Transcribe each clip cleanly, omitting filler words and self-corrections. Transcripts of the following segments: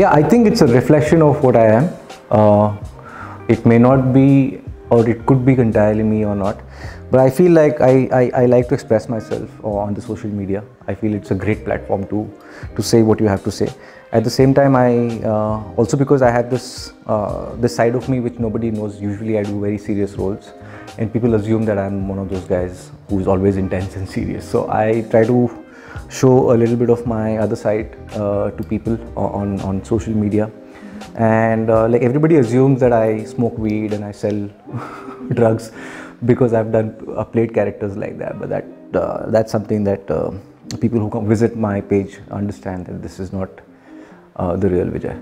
Yeah, I think it's a reflection of what I am. It may not be, or it could be entirely me or not, but I feel like I like to express myself on the social media. I feel it's a great platform to say what you have to say. At the same time, I also, because I have this side of me which nobody knows. Usually I do very serious roles, and people assume that I'm one of those guys who's always intense and serious. So I try to show a little bit of my other side to people on social media. And like everybody assumes that I smoke weed and I sell drugs because I've played characters like that, but that's something that people who come visit my page understand that this is not the real Vijay.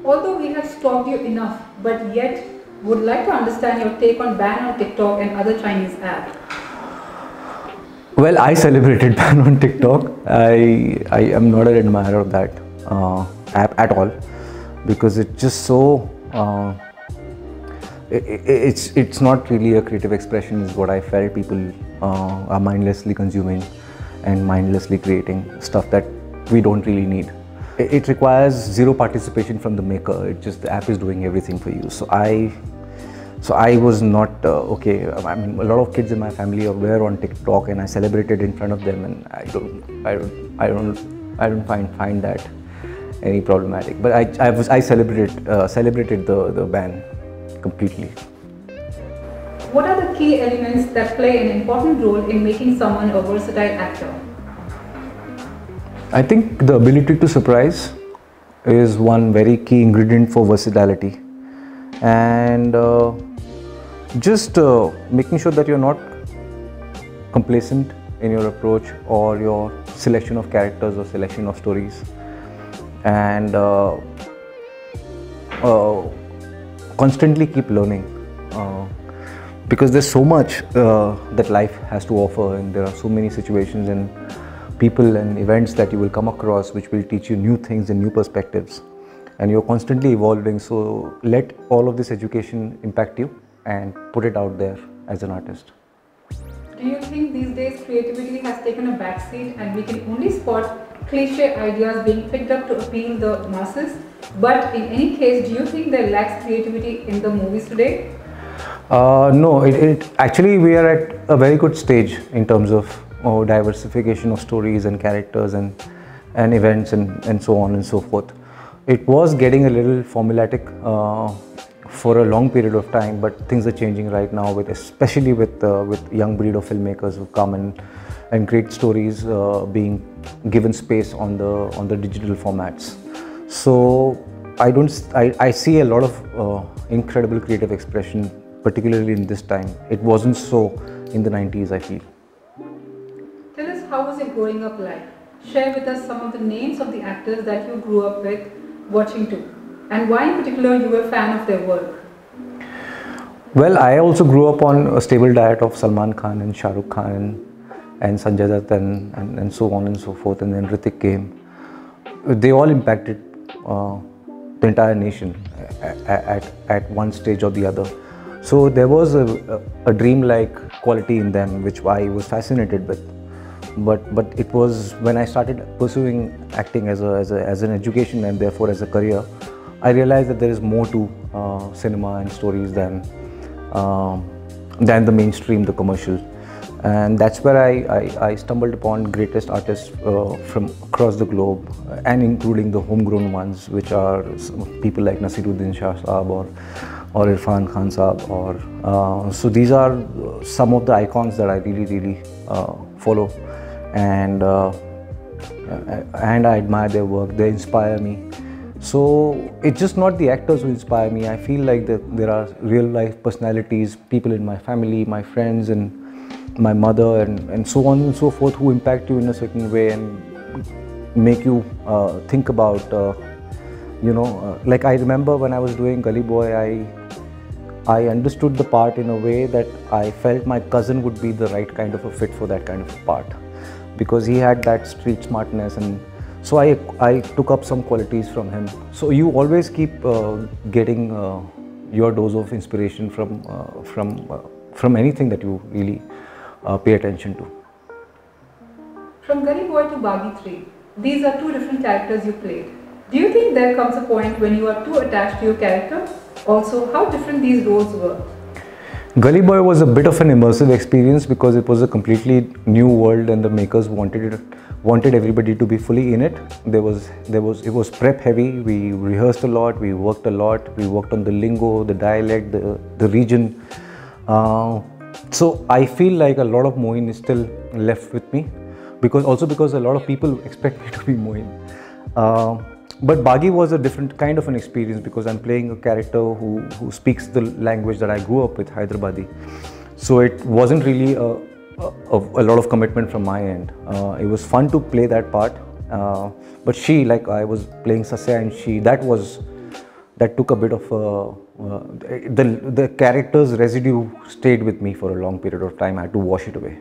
Although we have stalked you enough, but yet would like to understand your take on ban on TikTok and other Chinese apps. Well, I celebrated ban on TikTok. I am not an admirer of that app at all, because it's just so it's not really a creative expression is what I felt. People are mindlessly consuming and mindlessly creating stuff that we don't really need. It requires zero participation from the maker. It's just the app is doing everything for you. So I was not okay. I mean, a lot of kids in my family were on TikTok, and I celebrated in front of them, and I don't find that any problematic. But I celebrated the ban completely. What are the key elements that play an important role in making someone a versatile actor? I think the ability to surprise is one very key ingredient for versatility, and just making sure that you're not complacent in your approach or your selection of characters or selection of stories, and constantly keep learning, because there's so much that life has to offer, and there are so many situations and people and events that you will come across which will teach you new things and new perspectives, and you're constantly evolving. So let all of this education impact you and put it out there as an artist. Do you think these days creativity has taken a backseat and we can only spot cliche ideas being picked up to appeal the masses? But in any case, do you think there lacks creativity in the movies today? No, actually we are at a very good stage in terms of diversification of stories and characters and events and so on and so forth. It was getting a little formulaic for a long period of time, but things are changing right now, especially with young breed of filmmakers who come and create stories being given space on the digital formats. So I see a lot of incredible creative expression, particularly in this time. It wasn't so in the 90s, I feel. Tell us, how was it growing up like? Share with us some of the names of the actors that you grew up with watching too, and why in particular you were a fan of their work. Well, I also grew up on a stable diet of Salman Khan and Shah Rukh Khan and Sanjay Dutt and so on and so forth, and then Hrithik came. They all impacted the entire nation at one stage or the other. So there was a dream-like quality in them which I was fascinated with. But it was when I started pursuing acting as an education and therefore as a career, I realized that there is more to cinema and stories than the mainstream, the commercial. And that's where I stumbled upon greatest artists from across the globe, and including the homegrown ones, which are people like Naseeruddin Shah Saab or Irfan Khan Saab. So these are some of the icons that I really follow, and I admire their work. They inspire me. So it's just not the actors who inspire me. I feel like there are real life personalities, people in my family, my friends, and my mother, and so on and so forth, who impact you in a certain way and make you think about, like I remember when I was doing Gully Boy, I understood the part in a way that I felt my cousin would be the right kind of a fit for that kind of a part, because he had that street smartness, and so I took up some qualities from him. So you always keep getting your dose of inspiration from anything that you really pay attention to. From Gully Boy to Baghi 3, these are two different characters you played. Do you think there comes a point when you are too attached to your character? Also, how different these roles were? Gully Boy was a bit of an immersive experience because it was a completely new world and the makers wanted everybody to be fully in it. It was prep heavy. We rehearsed a lot, we worked on the lingo, the dialect, the region. So I feel like a lot of Moin is still left with me because a lot of people expect me to be Moin. But Baghi was a different kind of an experience because I'm playing a character who speaks the language that I grew up with, Hyderabadi. So it wasn't really a lot of commitment from my end. It was fun to play that part. But like I was playing Sasya and that took a bit of the character's residue stayed with me for a long period of time. I had to wash it away.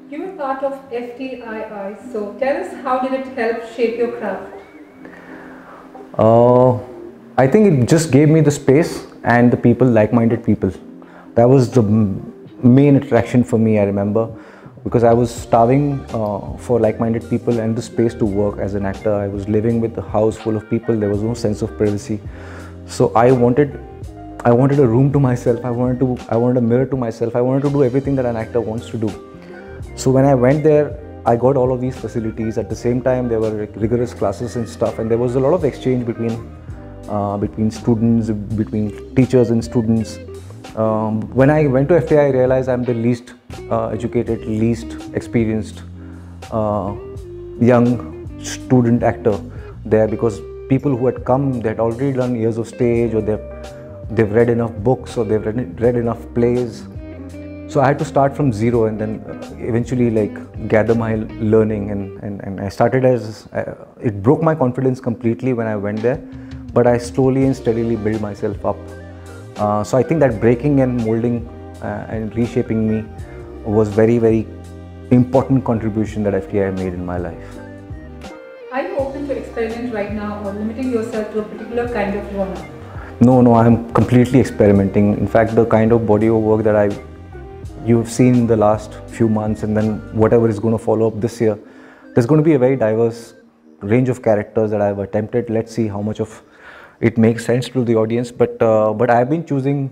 You were part of FTII, so tell us, how did it help shape your craft? I think it just gave me the space and the people, like-minded people. That was the main attraction for me, I remember, because I was starving for like-minded people and the space to work as an actor. I was living with a house full of people. There was no sense of privacy. So I wanted a room to myself. I wanted a mirror to myself. I wanted to do everything that an actor wants to do. So when I went there, I got all of these facilities. At the same time, there were rigorous classes and stuff, and there was a lot of exchange between students, between teachers and students. When I went to FTI, I realized I'm the least educated, least experienced young student actor there, because people who had come, they had already done years of stage, or they've read enough books, or they've read enough plays. So I had to start from zero and then eventually gather my learning, and I started it broke my confidence completely when I went there, but I slowly and steadily built myself up. So I think that breaking and molding and reshaping me was very, very important contribution that FTI made in my life. Are you open to experiment right now or limiting yourself to a particular kind of genre? No, I'm completely experimenting. In fact, the kind of body of work that you've seen in the last few months, and then whatever is going to follow up this year, there's going to be a very diverse range of characters that I've attempted. Let's see how much of it makes sense to the audience, but I've been choosing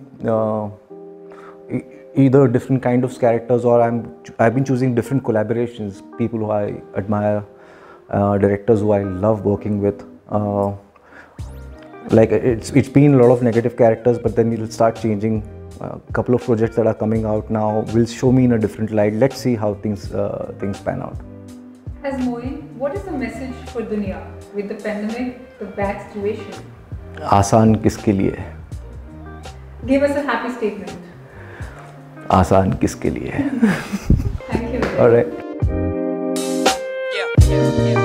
either different kind of characters, or I've been choosing different collaborations, people who I admire, directors who I love working with. It's been a lot of negative characters, but then it'll start changing. A couple of projects that are coming out now will show me in a different light. Let's see how things pan out. As Moin, what is the message for dunya with the pandemic, the bad situation? आसान किसके लिए? Give us a happy statement. आसान किसके लिए? Thank you. All right. Yeah.